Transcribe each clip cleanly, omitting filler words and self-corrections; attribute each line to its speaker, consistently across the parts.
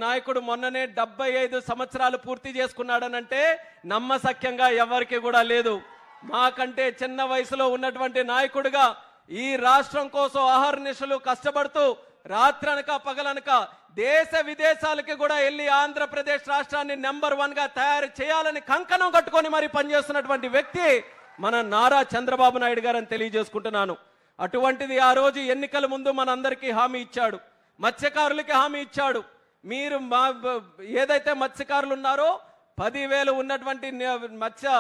Speaker 1: నాయకుడు మొన్ననే 75 సంవత్సరాలు పూర్తి చేసుకున్నాడనంటే నమ్మసక్యంగా ఎవరికి కూడా లేదు. మాకంటే చిన్న వయసులో ఉన్నటువంటి నాయకుడిగా ఈ రాష్ట్రం కోసం అహర్నిశలు కష్టపడుతూ రాత్రనక పగలనక దేశ విదేశాలకి కూడా వెళ్ళి ఆంధ్రప్రదేశ్ రాష్ట్రాన్ని నెంబర్ 1 గా తయారు చేయాలని కంకణం కట్టుకొని మరి పనిచేస్తున్నటువంటి వ్యక్తి మన నారా చంద్రబాబు నాయుడు గారని తెలియజేసుకుంటున్నాను. అటువంటిది ఆ రోజు ఎన్నికల ముందు మనందరికీ హామీ ఇచ్చాడు, మత్స్యకారులకి హామీ ఇచ్చాడు. మీరు ఏదైతే మత్స్యకారులు ఉన్నారో 10,000 ఉన్నటువంటి మత్స్య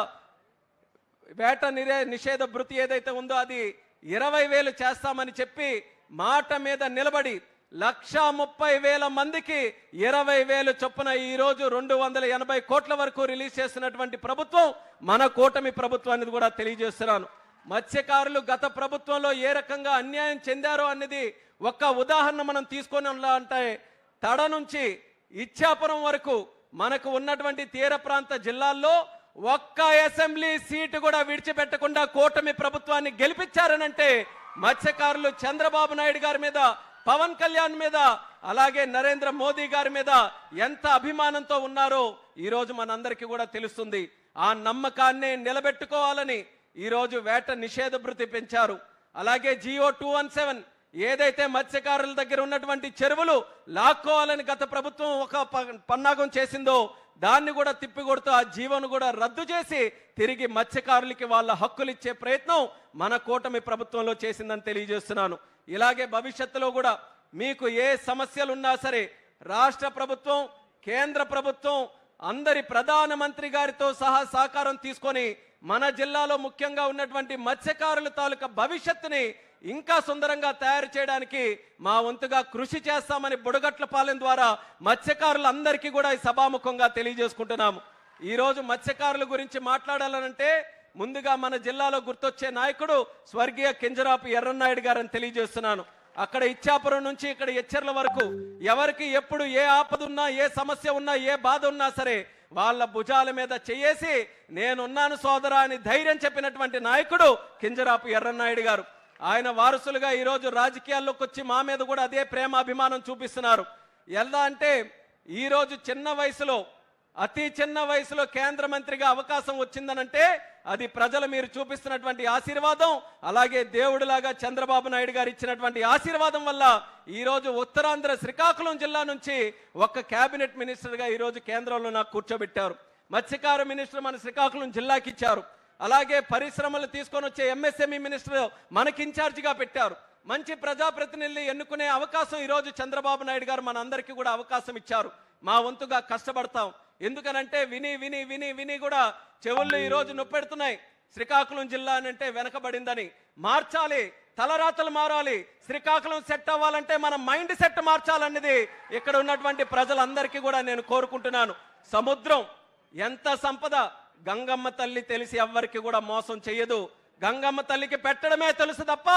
Speaker 1: వేట నిషేధ భృతి ఏదైతే ఉందో అది 20,000 చేస్తామని చెప్పి మాట మీద నిలబడి 130,000 మందికి 20,000 చొప్పున ఈ రోజు 280 కోట్ల వరకు రిలీజ్ చేస్తున్నటువంటి ప్రభుత్వం మన కూటమి ప్రభుత్వం అనేది కూడా తెలియజేస్తున్నాను. మత్స్యకారులు గత ప్రభుత్వంలో ఏ రకంగా అన్యాయం చెందారో అనేది ఒక్క ఉదాహరణ మనం తీసుకొని అంటే తడ నుంచి ఇచ్చాపురం వరకు మనకు ఉన్నటువంటి తీర ప్రాంత జిల్లాల్లో ఒక్క అసెంబ్లీ సీటు కూడా విడిచిపెట్టకుండా కూటమి ప్రభుత్వాన్ని గెలిపించారనంటే మత్స్యకారులు చంద్రబాబు నాయుడు గారి మీద, పవన్ కళ్యాణ్ మీద, అలాగే నరేంద్ర మోదీ గారి మీద ఎంత అభిమానంతో ఉన్నారో ఈరోజు మనందరికీ కూడా తెలుస్తుంది. ఆ నమ్మకాన్ని నిలబెట్టుకోవాలని ఈరోజు వేట నిషేధ భృతి పెంచారు. అలాగే జియో 217 ఏదైతే మత్స్యకారుల దగ్గర ఉన్నటువంటి చెరువులు లాక్కోవాలని గత ప్రభుత్వం ఒక పన్నాగం చేసిందో దాన్ని కూడా తిప్పికొడుతూ ఆ జీవోను కూడా రద్దు చేసి తిరిగి మత్స్యకారులకి వాళ్ళ హక్కులు ఇచ్చే ప్రయత్నం మన కూటమి ప్రభుత్వంలో చేసిందని తెలియజేస్తున్నాను. ఇలాగే భవిష్యత్తులో కూడా మీకు ఏ సమస్యలు ఉన్నా సరే రాష్ట్ర ప్రభుత్వం, కేంద్ర ప్రభుత్వం అందరి ప్రధానమంత్రి గారితో సహా సహకారం తీసుకొని మన జిల్లాలో ముఖ్యంగా ఉన్నటువంటి మత్స్యకారుల తాలూకా భవిష్యత్తుని ఇంకా సుందరంగా తయారు చేయడానికి మా వంతుగా కృషి చేస్తామని బుడగట్లపాలెం ద్వారా మత్స్యకారులందరికీ కూడా ఈ సభాముఖంగా తెలియజేసుకుంటున్నాము. ఈరోజు మత్స్యకారుల గురించి మాట్లాడాలనంటే ముందుగా మన జిల్లాలో గుర్తొచ్చే నాయకుడు స్వర్గీయ కింజరాపు ఎర్రన్నాయుడు గారని తెలియజేస్తున్నాను. అక్కడ ఇచ్చాపురం నుంచి ఇక్కడ ఎచ్చెర్ల వరకు ఎవరికి ఎప్పుడు ఏ ఆపద ఉన్నా, ఏ సమస్య ఉన్నా, ఏ బాధ ఉన్నా సరే వాళ్ళ భుజాల మీద చేయేసి నేనున్నాను సోదరా అని ధైర్యం చెప్పినటువంటి నాయకుడు కింజరాపు ఎర్రన్నాయుడు గారు. ఆయన వారసులుగా ఈరోజు రాజకీయాల్లోకి వచ్చి మా మీద కూడా అదే ప్రేమ అభిమానం చూపిస్తున్నారు. ఎలా అంటే ఈరోజు చిన్న వయసులో, అతి చిన్న వయసులో కేంద్ర మంత్రిగా అవకాశం వచ్చిందనంటే అది ప్రజలు మీరు చూపిస్తున్నటువంటి ఆశీర్వాదం, అలాగే దేవుడిలాగా చంద్రబాబు నాయుడు గారు ఇచ్చినటువంటి ఆశీర్వాదం వల్ల ఈరోజు ఉత్తరాంధ్ర శ్రీకాకుళం జిల్లా నుంచి ఒక కేబినెట్ మినిస్టర్గా ఈరోజు కేంద్రంలో నాకు కూర్చోబెట్టారు. మత్స్యకార మినిస్టర్ మన శ్రీకాకుళం జిల్లాకి ఇచ్చారు. అలాగే పరిశ్రమలు తీసుకొని వచ్చే ఎంఎస్ఎంఈ మినిస్టర్ మనకి ఇన్ఛార్జిగా పెట్టారు. మంచి ప్రజాప్రతినిధులు ఎన్నుకునే అవకాశం ఈరోజు చంద్రబాబు నాయుడు గారు మన అందరికీ కూడా అవకాశం ఇచ్చారు. మా వంతుగా కష్టపడతాం. ఎందుకనంటే విని విని విని విని కూడా చెవుళ్ళు ఈరోజు నొప్పెడుతున్నాయి. శ్రీకాకుళం జిల్లా అంటే వెనకబడిందని మార్చాలి, తలరాతలు మారాలి. శ్రీకాకుళం సెట్ అవ్వాలంటే మన మైండ్ సెట్ మార్చాలన్నది ఇక్కడ ఉన్నటువంటి ప్రజలందరికీ కూడా నేను కోరుకుంటున్నాను. సముద్రం ఎంత సంపద, గంగమ్మ తల్లి తెలిసి ఎవ్వరికి కూడా మోసం చెయ్యదు. గంగమ్మ తల్లికి పెట్టడమే తెలుసు తప్ప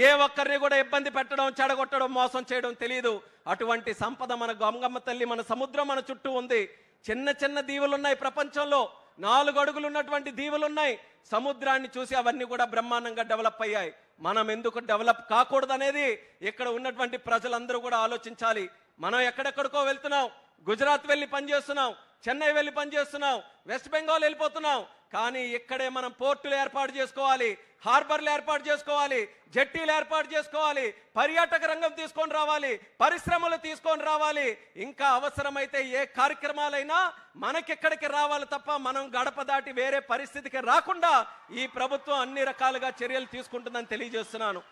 Speaker 1: ఏ ఒక్కరిని కూడా ఇబ్బంది పెట్టడం, చెడగొట్టడం, మోసం చేయడం తెలియదు. అటువంటి సంపద మన గంగమ్మ తల్లి, మన సముద్రం మన చుట్టూ ఉంది. చిన్న చిన్న దీవులున్నాయి ప్రపంచంలో, 4 అడుగులు ఉన్నటువంటి దీవులున్నాయి. సముద్రాన్ని చూసి అవన్నీ కూడా బ్రహ్మాండంగా డెవలప్ అయ్యాయి. మనం ఎందుకు డెవలప్ కాకూడదనేది ఇక్కడ ఉన్నటువంటి ప్రజలందరూ కూడా ఆలోచించాలి. మనం ఎక్కడెక్కడికో వెళ్తున్నాం, గుజరాత్ వెళ్ళి పనిచేస్తున్నాం, చెన్నై వెళ్ళి పనిచేస్తున్నాం, వెస్ట్ బెంగాల్ వెళ్ళిపోతున్నాం. కానీ ఇక్కడే మనం పోర్టులు ఏర్పాటు చేసుకోవాలి, హార్బర్లు ఏర్పాటు చేసుకోవాలి, జట్టీలు ఏర్పాటు చేసుకోవాలి, పర్యాటక రంగం తీసుకొని రావాలి, పరిశ్రమలు తీసుకొని రావాలి. ఇంకా అవసరమైతే ఏ కార్యక్రమాలైనా మనకిక్కడికి రావాలి తప్ప మనం గడప దాటి వేరే పరిస్థితికి రాకుండా ఈ ప్రభుత్వం అన్ని రకాలుగా చర్యలు తీసుకుంటుందని తెలియజేస్తున్నాను.